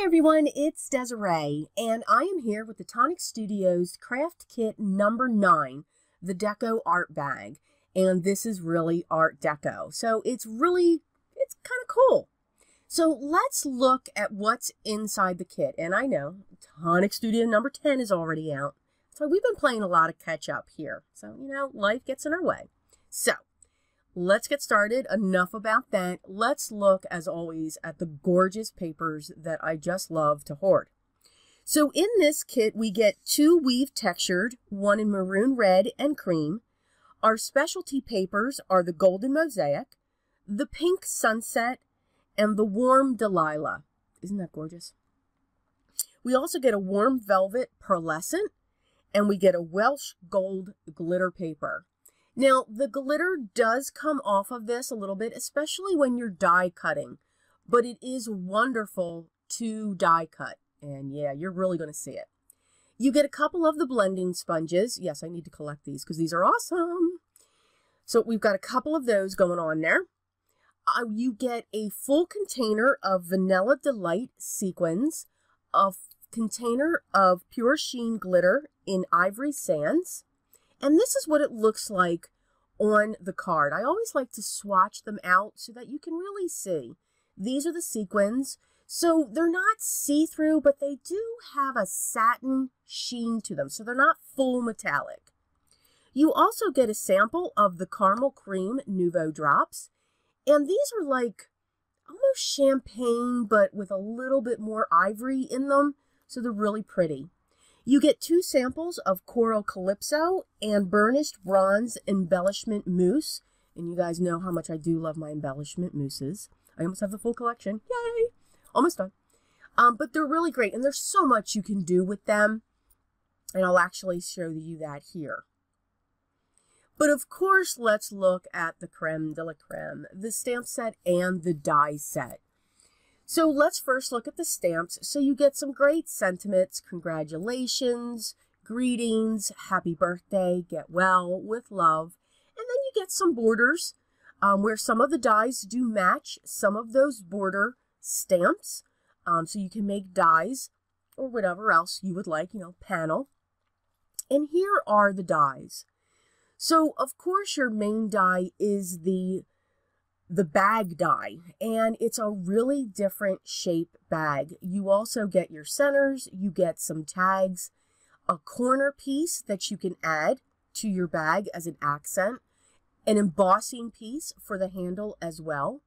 Hi everyone, it's Desiree, and I am here with the Tonic Studios craft kit number 9, the Deco art bag. And this is really Art Deco, so it's kind of cool. So let's look at what's inside the kit. And I know Tonic Studio number 10 is already out, so we've been playing a lot of catch up here. So, life gets in our way. So let's get started. Enough about that. Let's look, as always, at the gorgeous papers that I just love to hoard. So in this kit, we get 2 weave textured, one in maroon red and cream. Our specialty papers are the golden mosaic, the pink sunset, and the warm Delilah. Isn't that gorgeous? We also get a warm velvet pearlescent, and we get a Welsh gold glitter paper. Now, the glitter does come off of this a little bit, especially when you're die cutting, but it is wonderful to die cut, and yeah, you're really going to see it. You get a couple of the blending sponges. Yes, I need to collect these because these are awesome. So we've got a couple of those going on there. You get a full container of Vanilla Delight sequins, a container of pure sheen glitter in ivory sands. And this is what it looks like on the card. I always like to swatch them out so that you can really see. These are the sequins. So they're not see-through, but they do have a satin sheen to them. So they're not full metallic. You also get a sample of the Caramel Cream Nouveau Drops. And these are like almost champagne, but with a little bit more ivory in them. So they're really pretty. You get 2 samples of Coral Calypso and Burnished Bronze Embellishment Mousse. And you guys know how much I do love my embellishment mousses. I almost have the full collection. Yay! Almost done. But they're really great. And there's so much you can do with them. And I'll actually show you that here. But of course, let's look at the creme de la creme, the stamp set and the die set. So let's first look at the stamps. So you get some great sentiments, congratulations, greetings, happy birthday, get well, with love. And then you get some borders where some of the dies do match some of those border stamps. So you can make dies or whatever else you would like, panel. And here are the dies. So of course your main die is the bag die, and it's a really different shape bag. You also get your centers, you get some tags, a corner piece that you can add to your bag as an accent, an embossing piece for the handle as well.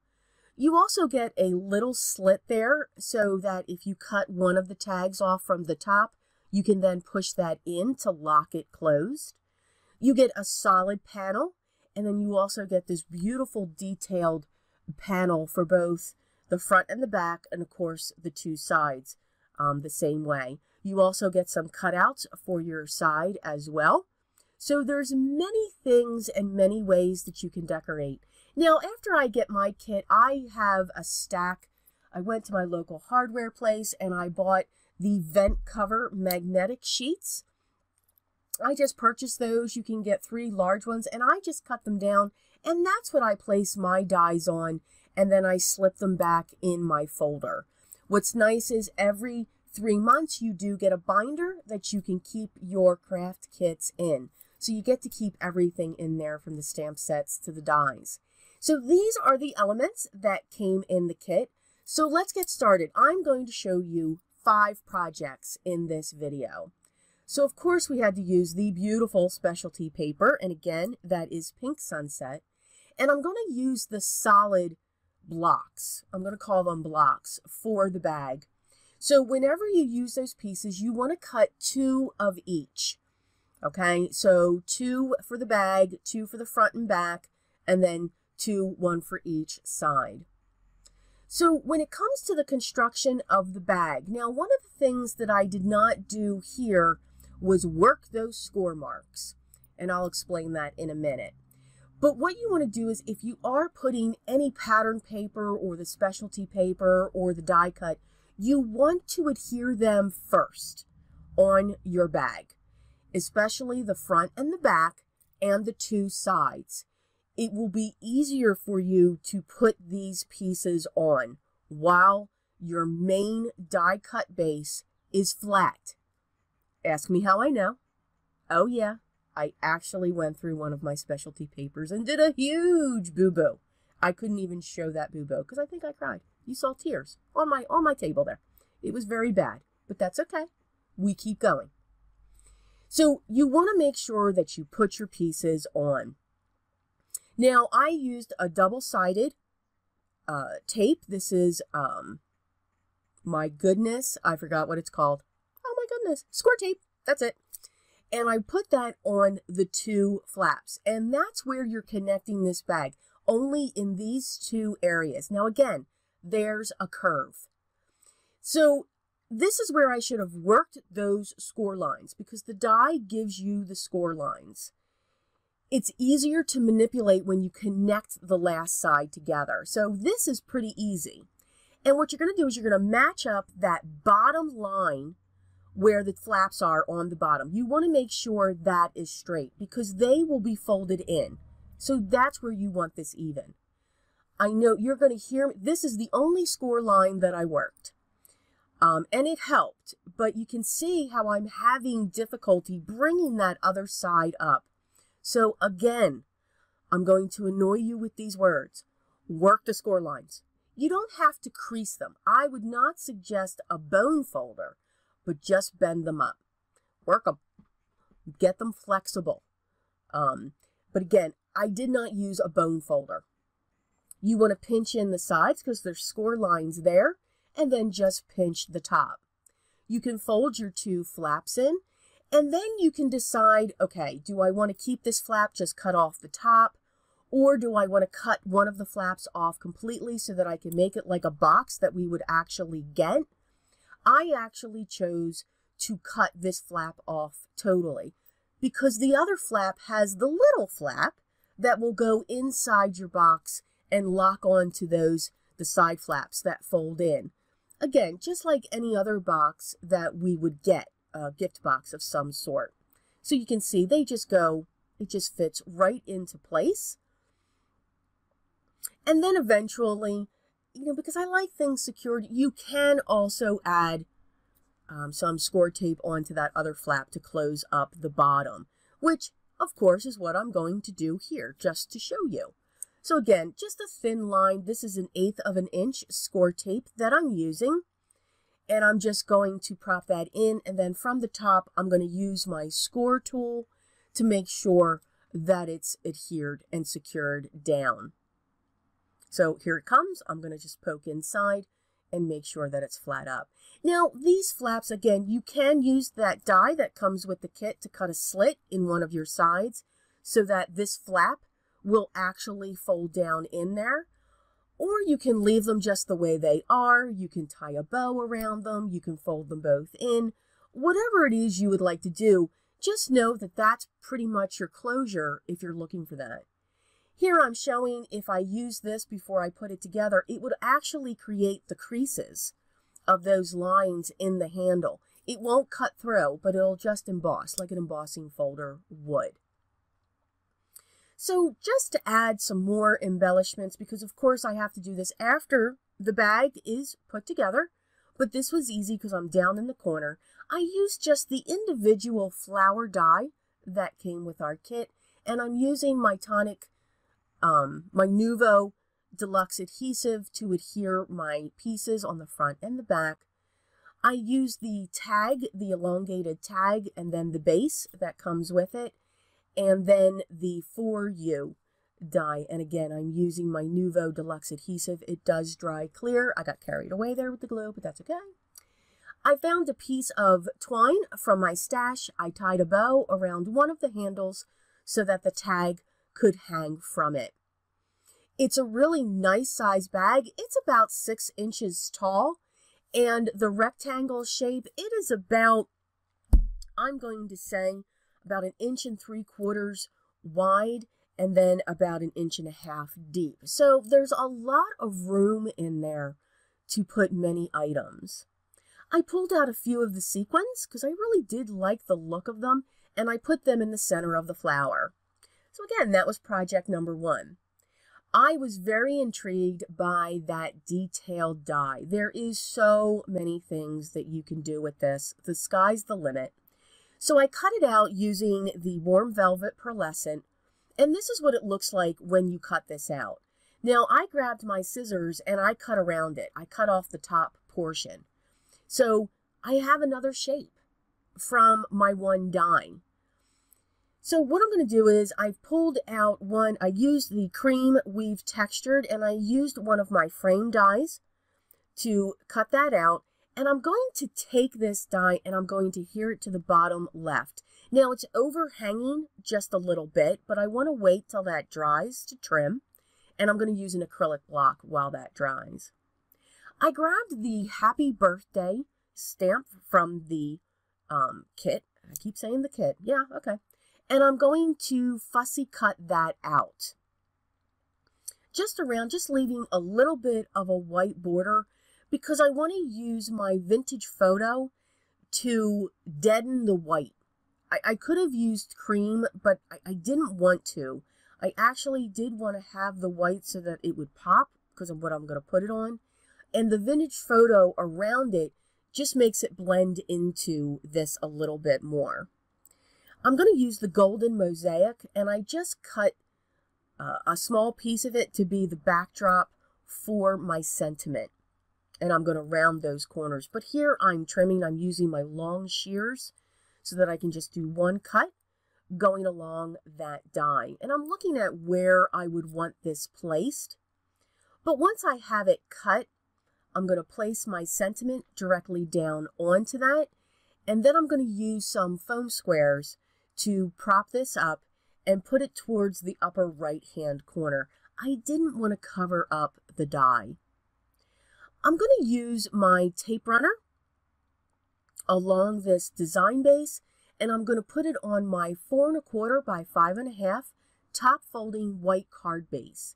You also get a little slit there so that if you cut one of the tags off from the top, you can then push that in to lock it closed. You get a solid panel. And then you also get this beautiful detailed panel for both the front and the back, and of course the 2 sides the same way. You also get some cutouts for your side as well. So there's many things and many ways that you can decorate. Now, after I get my kit, I have a stack. I went to my local hardware place and I bought the vent cover magnetic sheets. I just purchased those. You can get 3 large ones, and I just cut them down, and that's what I place my dies on, and then I slip them back in my folder. What's nice is every 3 months you do get a binder that you can keep your craft kits in. So you get to keep everything in there, from the stamp sets to the dies. So these are the elements that came in the kit. So let's get started. I'm going to show you 5 projects in this video. So, of course, we had to use the beautiful specialty paper, and again, that is Pink Sunset. And I'm going to use the solid blocks. I'm going to call them blocks for the bag. So whenever you use those pieces, you want to cut 2 of each. Okay, so 2 for the bag, 2 for the front and back, and then 2, 1 for each side. So when it comes to the construction of the bag, now one of the things that I did not do here was work those score marks, and I'll explain that in a minute. But what you want to do is, if you are putting any pattern paper or the specialty paper or the die cut, you want to adhere them first on your bag, especially the front and the back and the 2 sides. It will be easier for you to put these pieces on while your main die cut base is flat. Ask me how I know. Oh yeah, I actually went through one of my specialty papers and did a huge boo-boo. I couldn't even show that boo-boo because I think I cried. You saw tears on my table there. It was very bad, but that's okay. We keep going. So you want to make sure that you put your pieces on. Now I used a double-sided tape. This is, my goodness, I forgot what it's called. Oh my goodness, score tape. That's it. And I put that on the two flaps, and that's where you're connecting this bag, only in these two areas. Now again, there's a curve. So this is where I should have worked those score lines, because the die gives you the score lines. It's easier to manipulate when you connect the last side together. So this is pretty easy. And what you're going to do is you're going to match up that bottom line where the flaps are on the bottom. You want to make sure that is straight because they will be folded in. So that's where you want this even. I know you're going to hear, this is the only score line that I worked. And it helped, but you can see how I'm having difficulty bringing that other side up. So again, I'm going to annoy you with these words. Work the score lines. You don't have to crease them. I would not suggest a bone folder, but just bend them up. Work them. Get them flexible. But again, I did not use a bone folder. You want to pinch in the sides because there's score lines there, and then just pinch the top. You can fold your two flaps in, and then you can decide, okay, do I want to keep this flap just cut off the top, or do I want to cut one of the flaps off completely so that I can make it like a box that we would actually get? I actually chose to cut this flap off totally because the other flap has the little flap that will go inside your box and lock onto those, the side flaps that fold in. Again, just like any other box that we would get, a gift box of some sort. So you can see they just go, it just fits right into place. And then eventually, you know, because I like things secured, you can also add some score tape onto that other flap to close up the bottom, which of course is what I'm going to do here just to show you. So again, just a thin line. This is 1/8 of an inch score tape that I'm using, and I'm just going to prop that in, and then from the top I'm going to use my score tool to make sure that it's adhered and secured down. So here it comes. I'm going to just poke inside and make sure that it's flat up. Now these flaps, again, you can use that die that comes with the kit to cut a slit in one of your sides so that this flap will actually fold down in there. Or you can leave them just the way they are. You can tie a bow around them. You can fold them both in. Whatever it is you would like to do, just know that that's pretty much your closure if you're looking for that. Here I'm showing if I use this before I put it together, it would actually create the creases of those lines in the handle. It won't cut through, but it'll just emboss like an embossing folder would. So just to add some more embellishments, because of course I have to do this after the bag is put together, but this was easy because I'm down in the corner. I used just the individual flower die that came with our kit, and I'm using my Tonic, my Nuvo Deluxe adhesive to adhere my pieces on the front and the back. I used the tag, the elongated tag, and then the base that comes with it, and then the For You die. And again, I'm using my Nuvo Deluxe adhesive. It does dry clear. I got carried away there with the glue, but that's okay. I found a piece of twine from my stash. I tied a bow around one of the handles so that the tag could hang from it. It's a really nice size bag. It's about 6 inches tall, and the rectangle shape, it is about, I'm going to say, about 1.75 inches wide, and then about 1.5 inches deep. So there's a lot of room in there to put many items. I pulled out a few of the sequins because I really did like the look of them, and I put them in the center of the flower. So again, that was project number 1. I was very intrigued by that detailed dye. There is so many things that you can do with this. The sky's the limit. So I cut it out using the Warm Velvet Pearlescent, and this is what it looks like when you cut this out. Now, I grabbed my scissors and I cut around it. I cut off the top portion. So I have another shape from my one dye. So what I'm going to do is I've pulled out one, I used the cream weave textured, and I used one of my frame dies to cut that out. And I'm going to take this die and I'm going to adhere it to the bottom left. Now it's overhanging just a little bit, but I want to wait till that dries to trim. And I'm going to use an acrylic block while that dries. I grabbed the Happy Birthday stamp from the kit. I keep saying the kit. Yeah, okay. And I'm going to fussy cut that out. Just around, just leaving a little bit of a white border because I want to use my vintage photo to deaden the white. I could have used cream, but I didn't want to. I actually did want to have the white so that it would pop because of what I'm going to put it on. And the vintage photo around it just makes it blend into this a little bit more. I'm going to use the golden mosaic, and I just cut a small piece of it to be the backdrop for my sentiment. And I'm going to round those corners. But here I'm trimming, I'm using my long shears so that I can just do one cut going along that die. And I'm looking at where I would want this placed. But once I have it cut, I'm going to place my sentiment directly down onto that. And then I'm going to use some foam squares to prop this up and put it towards the upper right-hand corner. I didn't want to cover up the die. I'm going to use my tape runner along this design base, and I'm going to put it on my 4 1/4 by 5 1/2 top folding white card base.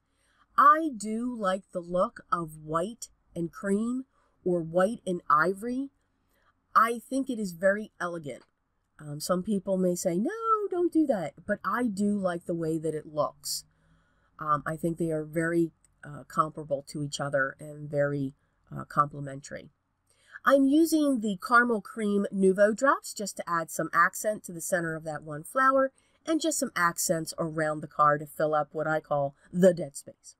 I do like the look of white and cream or white and ivory. I think it is very elegant. Some people may say, no, don't do that. But I do like the way that it looks. I think they are very comparable to each other and very complementary. I'm using the Caramel Cream Nouveau Drops just to add some accent to the center of that one flower and just some accents around the card to fill up what I call the dead space.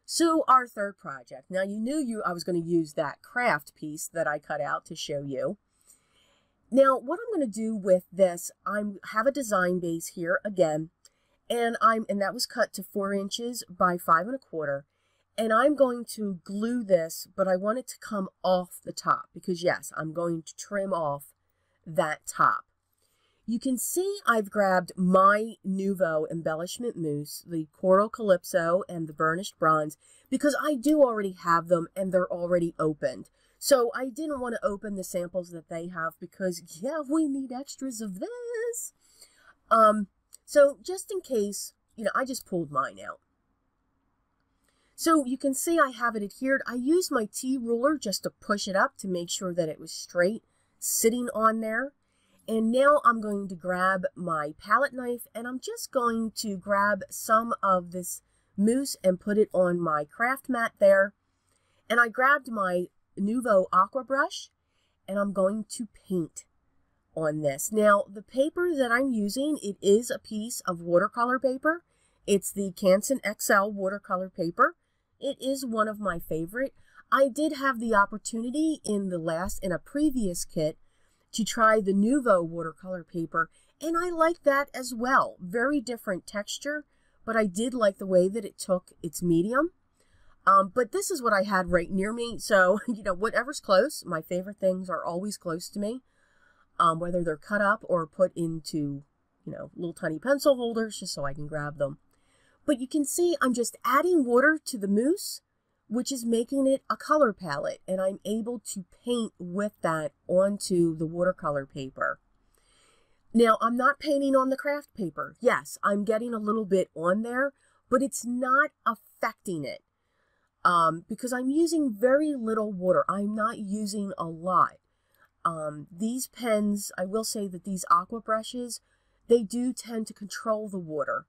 So our third project. Now you knew I was going to use that craft piece that I cut out to show you. Now, what I'm going to do with this, I have a design base here again, and that was cut to 4 inches by 5 1/4, and I'm going to glue this, but I want it to come off the top because yes, I'm going to trim off that top. You can see I've grabbed my Nouveau embellishment mousse, the Coral Calypso and the burnished bronze, because I do already have them and they're already opened. So I didn't want to open the samples that they have because, yeah, we need extras of this. So just in case, I just pulled mine out. So you can see I have it adhered. I used my T-ruler just to push it up to make sure that it was straight, sitting on there. And now I'm going to grab my palette knife and I'm just going to grab some of this mousse and put it on my craft mat there. And I grabbed my Nouveau Aqua Brush, and I'm going to paint on this. Now, the paper that I'm using, it is a piece of watercolor paper. It's the Canson XL watercolor paper. It is one of my favorite. I did have the opportunity in a previous kit to try the Nouveau watercolor paper, and I like that as well. Very different texture, but I did like the way that it took its medium. But this is what I had right near me. So, whatever's close, my favorite things are always close to me, whether they're cut up or put into, little tiny pencil holders just so I can grab them. But you can see I'm just adding water to the mousse, which is making it a color palette. And I'm able to paint with that onto the watercolor paper. Now, I'm not painting on the craft paper. Yes, I'm getting a little bit on there, but it's not affecting it. Because I'm using very little water. I'm not using a lot. These pens, I will say that these aqua brushes, they do tend to control the water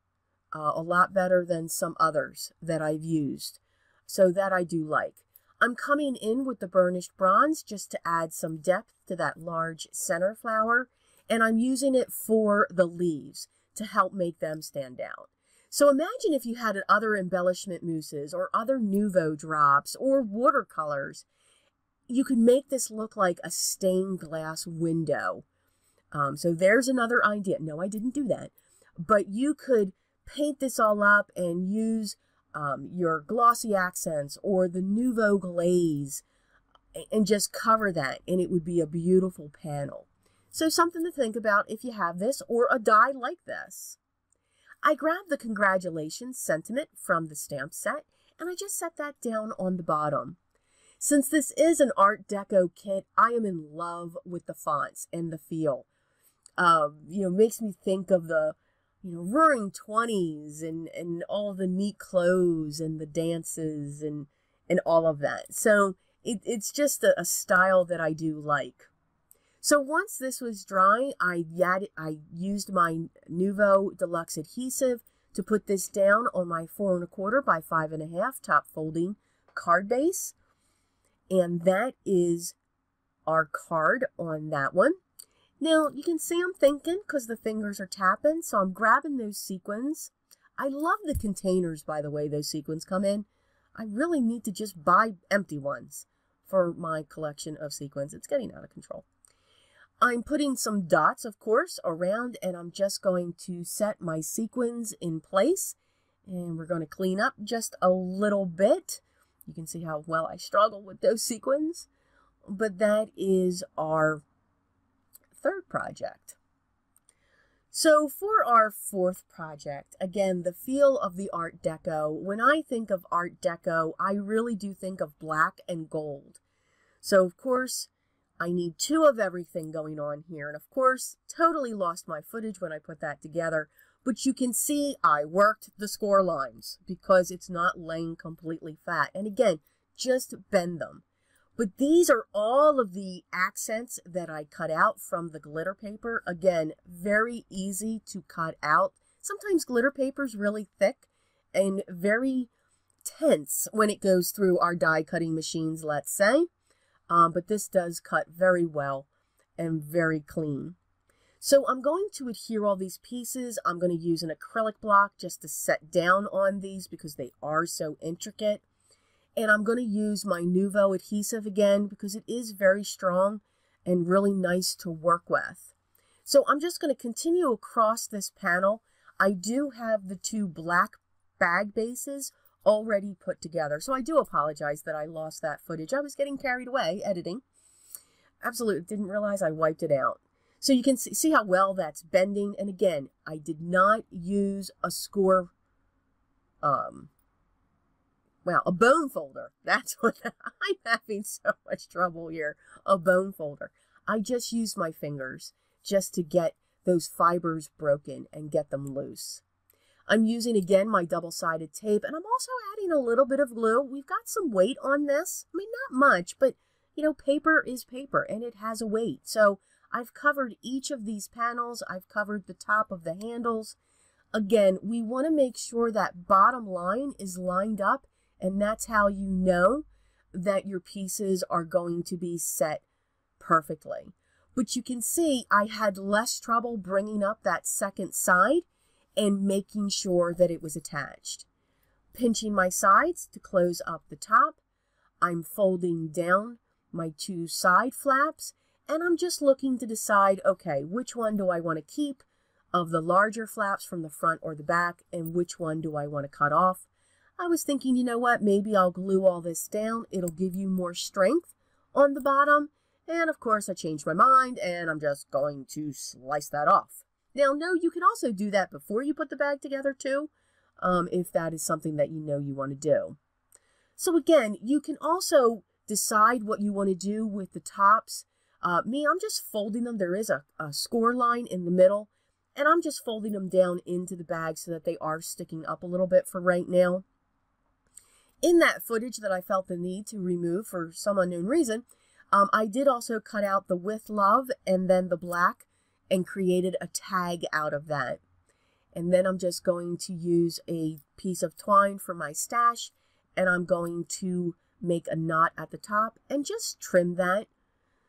a lot better than some others that I've used. So that I do like. I'm coming in with the burnished bronze just to add some depth to that large center flower. And I'm using it for the leaves to help make them stand out. So imagine if you had other embellishment mousses or other Nouveau drops or watercolors. You could make this look like a stained glass window. So there's another idea. No, I didn't do that. But you could paint this all up and use your glossy accents or the Nouveau glaze and just cover that, and it would be a beautiful panel. So something to think about if you have this or a die like this. I grabbed the congratulations sentiment from the stamp set, and I just set that down on the bottom. Since this is an Art Deco kit, I am in love with the fonts and the feel. Makes me think of the Roaring 20s and all the neat clothes and the dances and all of that. So it's just a style that I do like. So once this was dry, I used my Nouveau Deluxe adhesive to put this down on my 4 1/4 by 5 1/2 top folding card base. And that is our card on that one. Now, you can see I'm thinking because the fingers are tapping, so I'm grabbing those sequins. I love the containers, by the way, those sequins come in. I really need to just buy empty ones for my collection of sequins. It's getting out of control. I'm putting some dots, of course, around, and I'm just going to set my sequins in place. And we're going to clean up just a little bit. You can see how well I struggle with those sequins. But that is our third project. So for our fourth project, again, the feel of the Art Deco. When I think of Art Deco, I really do think of black and gold. So of course, I need 2 of everything going on here. And of course, totally lost my footage when I put that together. But you can see I worked the score lines because it's not laying completely flat. And again, just bend them. But these are all of the accents that I cut out from the glitter paper. Again, very easy to cut out. Sometimes glitter paper is really thick and very tense when it goes through our die cutting machines, let's say. But this does cut very well and very clean. So I'm going to adhere all these pieces. I'm going to use an acrylic block just to set down on these because they are so intricate. And I'm going to use my Nouveau adhesive again because it is very strong and really nice to work with. So I'm just going to continue across this panel. I do have the 2 black bag bases already put together. So I do apologize that I lost that footage. I was getting carried away editing. Absolutely didn't realize I wiped it out. So you can see how well that's bending. And again, I did not use a score a bone folder. That's what I'm having so much trouble here. A bone folder. I just used my fingers just to get those fibers broken and get them loose. I'm using, again, my double-sided tape, and I'm also adding a little bit of glue. We've got some weight on this. I mean, not much, but, paper is paper, and it has a weight. So I've covered each of these panels. I've covered the top of the handles. Again, we want to make sure that bottom line is lined up, and that's how you know that your pieces are going to be set perfectly. But you can see I had less trouble bringing up that second side and making sure that it was attached. Pinching my sides to close up the top. I'm folding down my 2 side flaps, and I'm just looking to decide, okay, which one do I want to keep of the larger flaps from the front or the back, and which one do I want to cut off? I was thinking, you know what, maybe I'll glue all this down. It'll give you more strength on the bottom. And of course, I changed my mind, and I'm just going to slice that off. Now, no, you can also do that before you put the bag together too, if that is something that you know you want to do. So again, you can also decide what you want to do with the tops. I'm just folding them. There is a score line in the middle, and I'm just folding them down into the bag so that they are sticking up a little bit for right now. In that footage that I felt the need to remove for some unknown reason, I did also cut out the With Love and then the black and created a tag out of that. And then I'm just going to use a piece of twine for my stash, and I'm going to make a knot at the top and just trim that.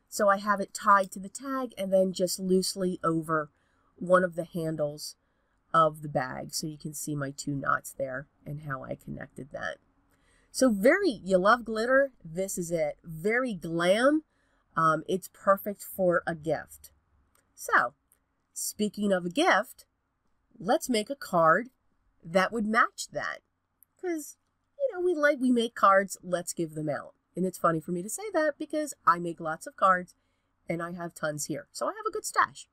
So I have it tied to the tag and then just loosely over one of the handles of the bag. So you can see my 2 knots there and how I connected that. So you love glitter, this is it. Very glam. It's perfect for a gift. So, speaking of a gift, let's make a card that would match that. Because, you know, we make cards, let's give them out. And it's funny for me to say that because I make lots of cards and I have tons here. So I have a good stash.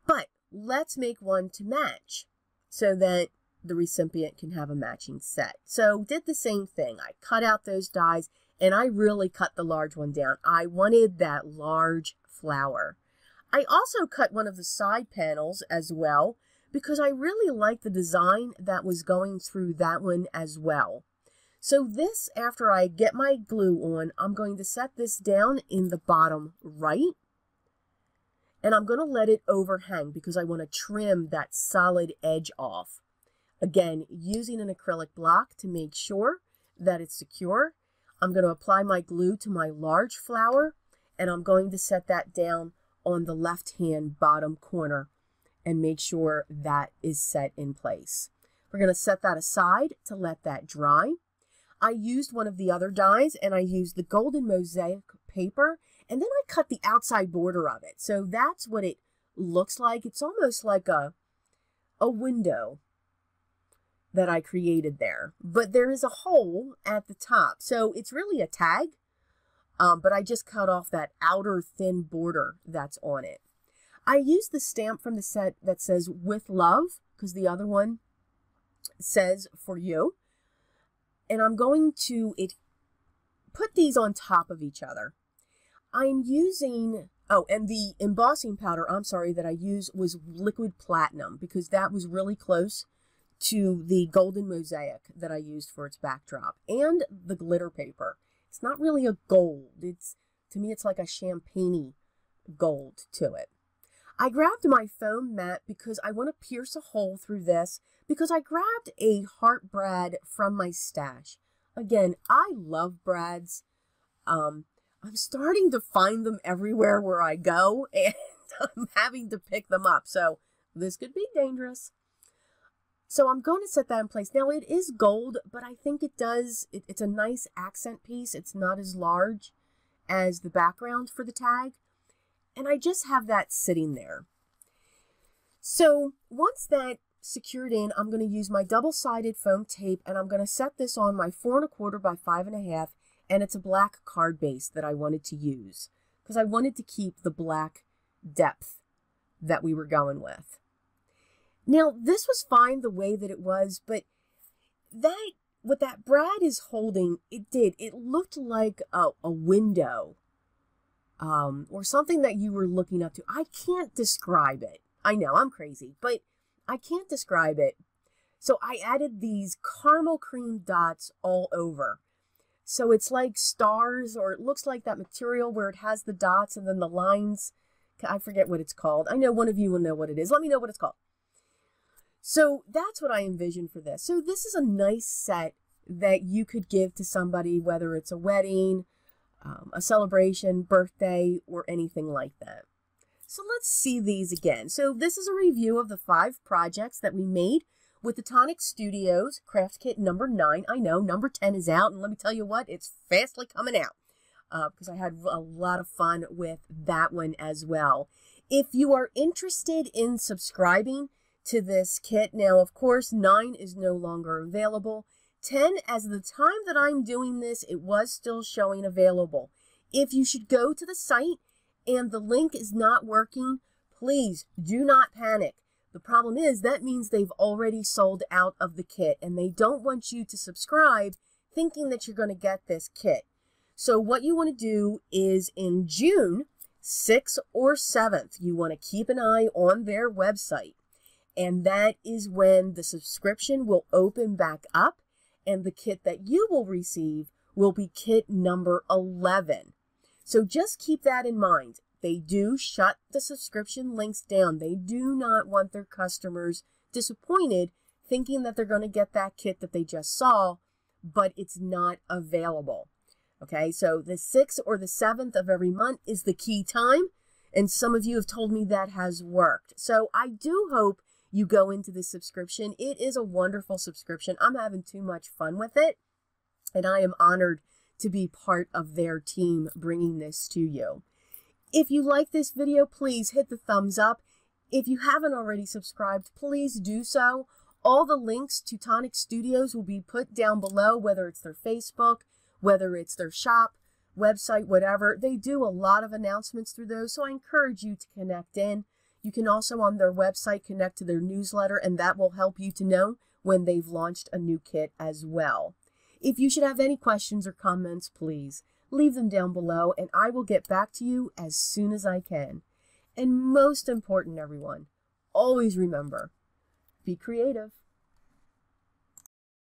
But let's make one to match so that the recipient can have a matching set. So did the same thing. I cut out those dies and I really cut the large one down. I wanted that large flower. I also cut one of the side panels as well because I really like the design that was going through that one as well. So this, after I get my glue on, I'm going to set this down in the bottom right. And I'm going to let it overhang because I want to trim that solid edge off. Again, using an acrylic block to make sure that it's secure. I'm going to apply my glue to my large flower, and I'm going to set that down on the left-hand bottom corner and make sure that is set in place. We're going to set that aside to let that dry. I used one of the other dies, and I used the golden mosaic paper, and then I cut the outside border of it. So that's what it looks like. It's almost like a window that I created there. But there is a hole at the top. So it's really a tag, but I just cut off that outer thin border that's on it. I used the stamp from the set that says "With Love" because the other one says "For You." And I'm going to put these on top of each other. I'm using, and the embossing powder, I'm sorry, that I used was liquid platinum because that was really close to the golden mosaic that I used for its backdrop, and the glitter paper. It's not really a gold. To me, it's like a champagne-y gold to it. I grabbed my foam mat because I want to pierce a hole through this because I grabbed a heart brad from my stash. Again, I love brads. I'm starting to find them everywhere where I go, and I'm having to pick them up. So this could be dangerous. So I'm going to set that in place. Now it is gold, but I think it's a nice accent piece. It's not as large as the background for the tag. And I just have that sitting there. So once that secured in, I'm going to use my double-sided foam tape, and I'm going to set this on my 4 1/4 by 5 1/2, and it's a black card base that I wanted to use because I wanted to keep the black depth that we were going with. Now, this was fine the way that it was, but what that brad is holding, it looked like a window or something that you were looking up to. I can't describe it. I know, I'm crazy, but I can't describe it. So I added these caramel cream dots all over. So it's like stars, or it looks like that material where it has the dots and then the lines. I forget what it's called. I know one of you will know what it is. Let me know what it's called. So that's what I envisioned for this. So this is a nice set that you could give to somebody, whether it's a wedding, a celebration, birthday, or anything like that. So let's see these again. So this is a review of the 5 projects that we made with the Tonic Studios Craft Kit number 9. I know number 10 is out, and let me tell you what, it's fastly coming out because I had a lot of fun with that one as well. If you are interested in subscribing to this kit, now of course 9 is no longer available. 10, as of the time that I'm doing this, it was still showing available. If you should go to the site and the link is not working, please do not panic. The problem is that means they've already sold out of the kit, and they don't want you to subscribe thinking that you're going to get this kit. So what you want to do is in June 6th or 7th, you want to keep an eye on their website. And that is when the subscription will open back up, and the kit that you will receive will be kit number 11. So just keep that in mind. They do shut the subscription links down. They do not want their customers disappointed thinking that they're going to get that kit that they just saw, but it's not available. Okay, so the 6th or the 7th of every month is the key time, and some of you have told me that has worked. So I do hope you go into this subscription. It is a wonderful subscription. I'm having too much fun with it, and I am honored to be part of their team bringing this to you. If you like this video, please hit the thumbs up. If you haven't already subscribed, please do so. All the links to Tonic Studios will be put down below, whether it's their Facebook, whether it's their shop, website, whatever. They do a lot of announcements through those, so I encourage you to connect in. You can also on their website connect to their newsletter, and that will help you to know when they've launched a new kit as well. If you should have any questions or comments, please leave them down below, and I will get back to you as soon as I can. And most important, everyone, always remember, be creative.